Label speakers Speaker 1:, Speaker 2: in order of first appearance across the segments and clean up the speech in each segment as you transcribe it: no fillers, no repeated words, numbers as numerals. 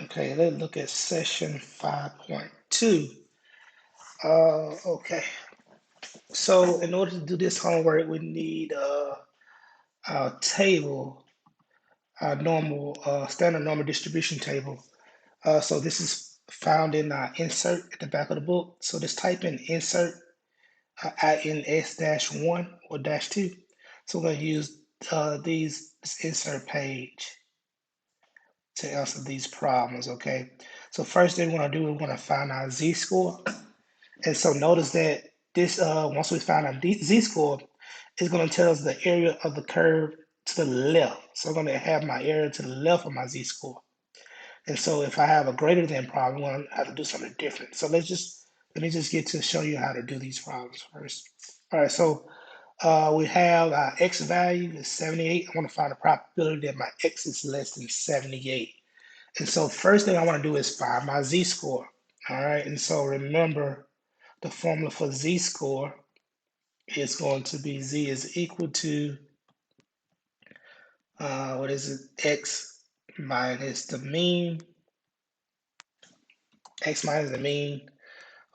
Speaker 1: Okay, let's look at session 5.2. Okay, so in order to do this homework, we need our table, our normal standard normal distribution table. So this is found in our insert at the back of the book. So just type in insert INS-1 or -2. So we're going to use this insert page to answer these problems, okay? So first thing we're going to do, we're going to find our z-score. And so notice that this, once we find our z-score, it's going to tell us the area of the curve to the left. So I'm going to have my area to the left of my z-score. And so if I have a greater than problem, I'm going to have to do something different. So let me just get to show you how to do these problems first. All right, so we have our x value is 78. I want to find the probability that my x is less than 78. And so first thing I want to do is find my z-score. All right, and so remember the formula for z-score is going to be z is equal to, what is it, x minus the mean, x minus the mean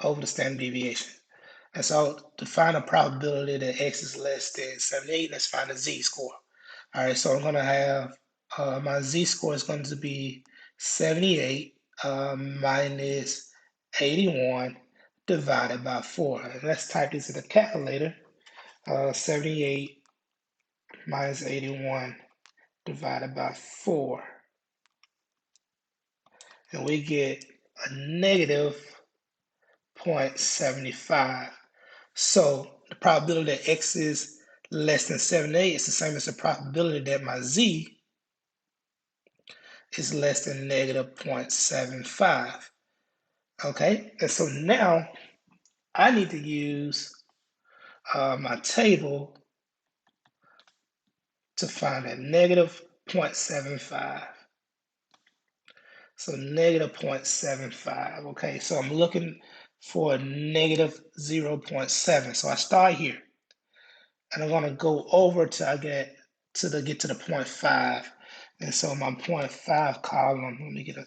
Speaker 1: over the standard deviation. And so to find a probability that x is less than 78, let's find the z-score. All right, so I'm going to have my z-score is going to be 78 minus 81 divided by 4. And let's type this in the calculator. 78 minus 81 divided by 4. And we get a negative 0.75. So the probability that x is less than 78 is the same as the probability that my z is less than negative 0.75. Okay, and so now I need to use my table to find that negative 0.75. So negative 0.75. Okay, so I'm looking for a negative 0.7. So I start here, and I'm gonna go over till I get to the 0.5. And so my 0.5 column, let me get a,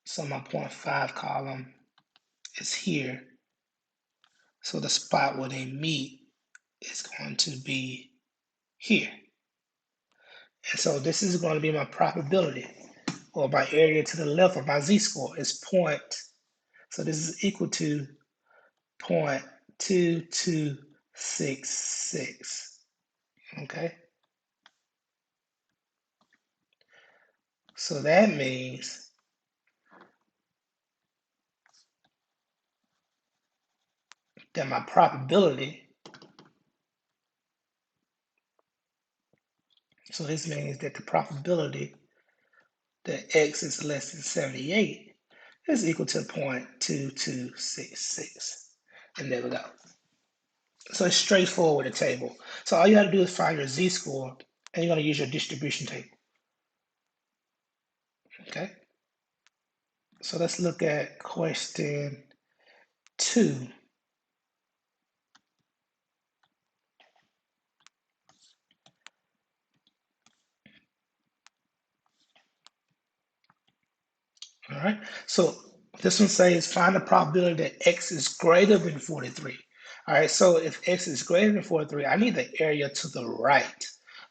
Speaker 1: so my 0.5 column is here. So the spot where they meet is going to be here. And so this is going to be my probability, or my area to the left of my z-score is point. So this is equal to 0.2266. Okay. So that means that my probability, so this means that the probability that x is less than 78 is equal to 0.2266. And there we go. So it's straightforward with a table. So all you have to do is find your z-score, and you're going to use your distribution table. Okay. So let's look at question 2. All right. So this one says find the probability that x is greater than 43. All right. So if x is greater than 43, I need the area to the right.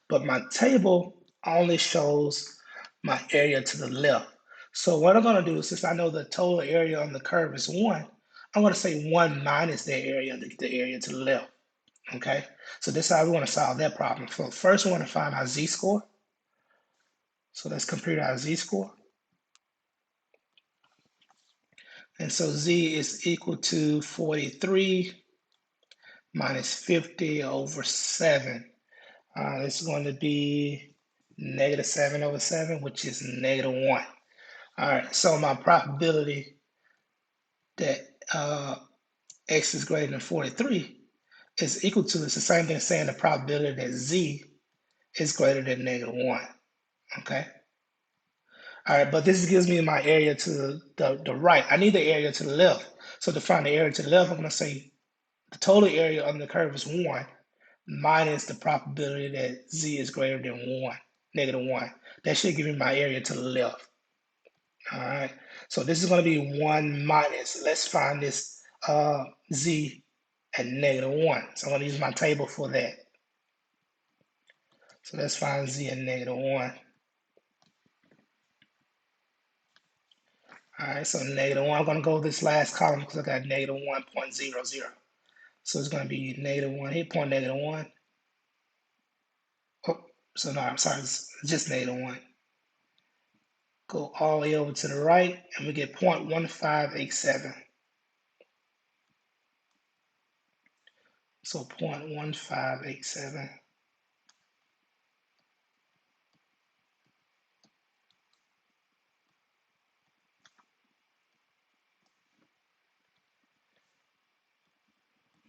Speaker 1: But my table only shows my area to the left. So what I'm going to do, since I know the total area on the curve is 1, I'm going to say 1 minus that area to get the area to the left. Okay. So this is how we want to solve that problem. So first we want to find our z-score. So let's compute our z-score. And so z is equal to 43 minus 50 over 7. It's going to be negative 7 over 7, which is negative 1. All right, so my probability that x is greater than 43 is equal to, it's the same thing as saying the probability that z is greater than negative 1. Okay. All right, but this gives me my area to the right. I need the area to the left. So to find the area to the left, I'm going to say the total area on the curve is 1 minus the probability that z is greater than 1. -1. That should give me my area to the left. All right. So this is going to be 1 minus. Let's find this z at -1. So I'm going to use my table for that. So let's find z at -1. All right, so -1. I'm going to go this last column because I got -1.00. So it's going to be -1 here, point -1. Oh, so no, I'm sorry, it's just -1. Go all the way over to the right, and we get 0.1587. So 0.1587.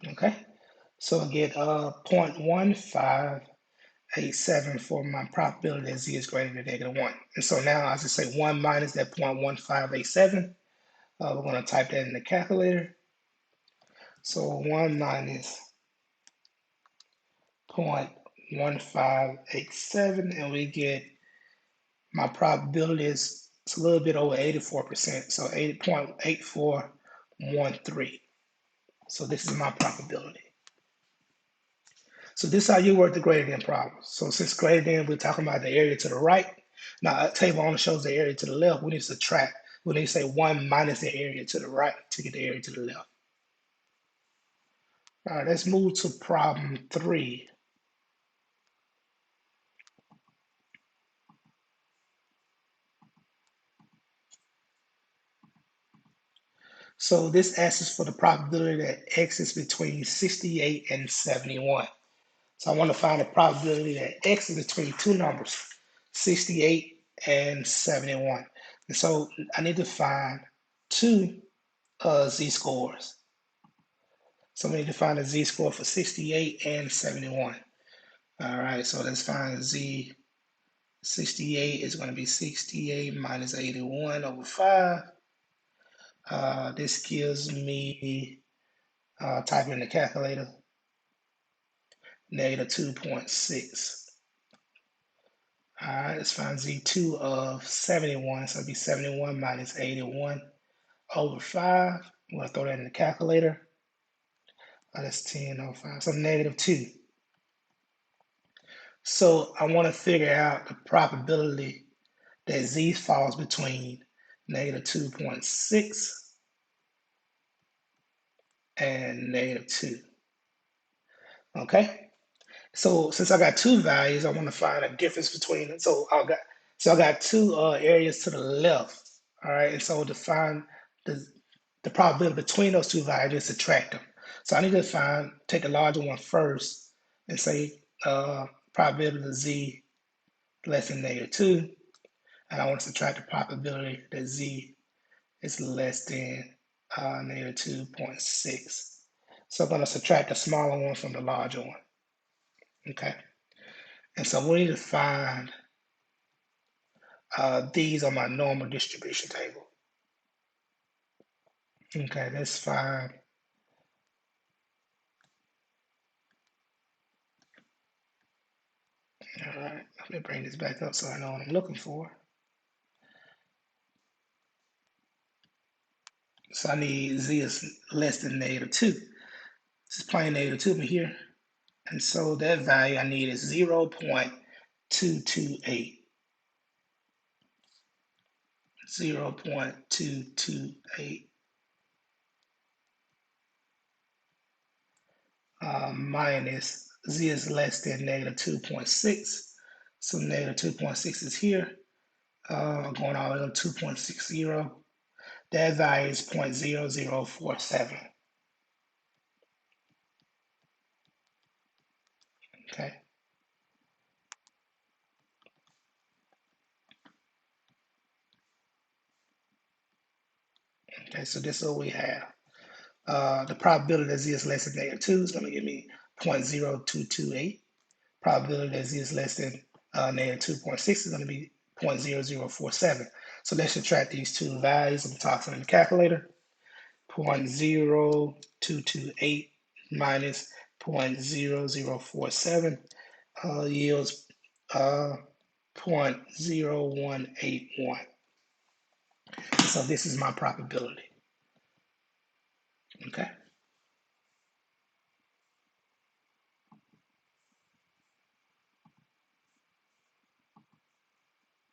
Speaker 1: Okay, so I get 0.1587 for my probability that z is greater than -1. And so now I just say 1 minus that 0.1587. We're going to type that in the calculator. So 1 minus 0.1587, and we get my probability is it's a little bit over 84%, so 80.8413. So this is my probability. So this is how you work the greater than problem. So since greater than, we're talking about the area to the right. Now a table only shows the area to the left. We need to subtract. We need to say 1 minus the area to the right to get the area to the left. All right, let's move to problem 3. So this asks for the probability that x is between 68 and 71. So I want to find the probability that x is between two numbers, 68 and 71. And so I need to find two z-scores. So we need to find a z-score for 68 and 71. All right, so let's find z. 68 is going to be 68 minus 81 over 5. This gives me, type in the calculator, -2.6. All right, let's find Z2 of 71. So it'll be 71 minus 81 over 5. I'm going to throw that in the calculator. That's 10 over 5. So -2. So I want to figure out the probability that Z falls between -2.6 and -2. Okay? So since I got two values, I want to find a difference between it. So I got two areas to the left. All right, and so to find the the probability between those two values, subtract them. So I need to take the larger one first and say probability of z less than -2, and I want to subtract the probability that z is less than -2.6. So I'm going to subtract the smaller one from the larger one. Okay. And so we need to find these on my normal distribution table. Okay, let's find. All right, let me bring this back up so I know what I'm looking for. So I need z is less than -2. This is plain -2 here. And so that value I need is 0.228. 0.228 minus z is less than -2.6. So -2.6 is here. Going all the way to 2.60. That value is 0.0047. Okay. Okay, so this is what we have. The probability that z is less than -2 is going to give me 0.0228. Probability that z is less than -2.6 is going to be 0.0047. So let's subtract these two values. I'm tossing in the calculator. 0.0228 minus 0.0047 yields 0.0181. So this is my probability. Okay.